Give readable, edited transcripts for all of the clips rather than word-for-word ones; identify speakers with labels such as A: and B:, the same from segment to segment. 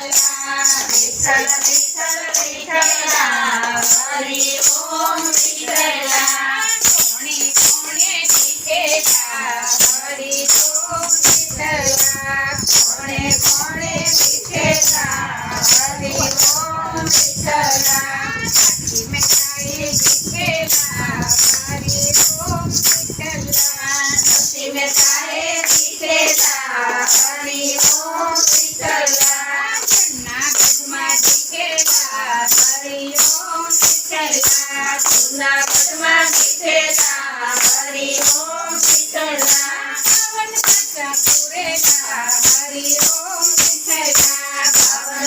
A: विठ्ठल विठ्ठल विठ्ठला हरि ओम विठ्ठला कोणी कोणी विठेला हरि ओम विठ्ठला कोणे कोणे विठेला हरि ओम विठ्ठला लक्ष्मीताई विठेला हरि ओम विठ्ठला लक्ष्मीताई विठेला हरि ओम विठ्ठला हरि ओम विठ्ठला जूनागढ़ विठेला हरि ओम विठ्ठला पावन पुरेला हरि ओम विठ्ठला पावन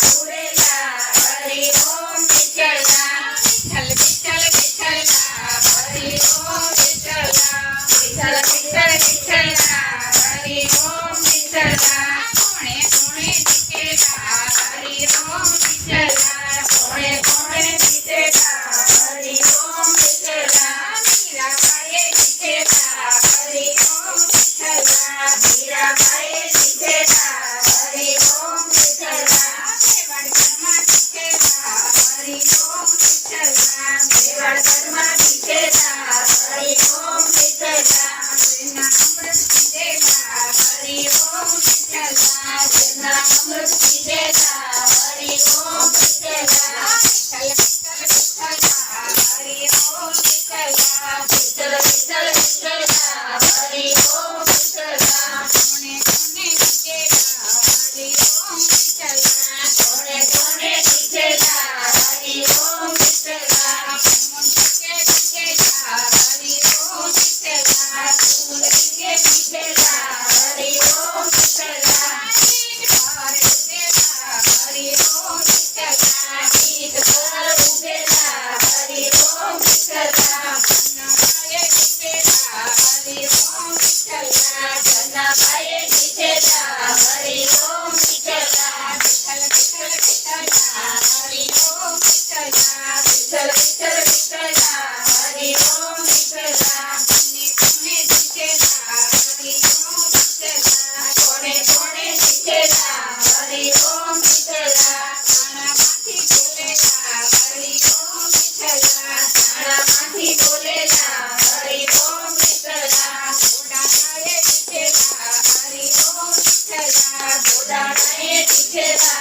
A: पुरेला हरि ओम विठ्ठला विठ्ठल विठ्ठल विठ्ठला हरि ओम विठ्ठला विठ्ठल विठ्ठल विठ्ठला हरि ओम विठ्ठला कोणे कोणे विठेला हरि ओम विठ्ठला कोणे कोणे विठेला हरि ओम विठ्ठला मीराबाई विठेला हरि ओम विठ्ठला मीराबाई विठेला हरि ओम विठ्ठला मेवाडकरमा विठेला हरि ओम विठ्ठला मेवाडकरमा विठेला हरि ओम विठ्ठला जेना अमृत विठेला हरि ओम विठ्ठला जेना अमृत विठेला हरि ओम विठ्ठला विठ्ठल विठ्ठल विठ्ठला हरि ओम विठ्ठला विठ्ठल विठ्ठल विठ्ठला हरि ओम विठ्ठला कोणे कोणे विठेला हरि ओम विठ्ठला कोणे कोणे विठेला हरि ओम विठ्ठला मुंडके विठेला हरि ओम विठ्ठला मुंडके विठेला हरि ओम विठ्ठला ईश्वर विठेला हरि ओम विठ्ठला ईश्वर विठेला हरि ओम विठ्ठला जनाबाई विठेला हरि ओम विठ्ठला जनाबाई विठेला हरि ओम विठ्ठला विठ्ठल विठ्ठल विठ्ठला हरि ओम विठ्ठला विठ्ठल विठ्ठल विठ्ठला हरि ओम विठ्ठला कोणे कोणे विठेला हरि ओम विठ्ठला कोणे कोणे विठेला हरि ओम विठ्ठला कानामाथी बोलेला हरि ओम विठ्ठला कानामाथी बोलेला हरि ओम विठ्ठला गोदाडाए विठेला हरि ओम विठ्ठला गोदाडाए विठेला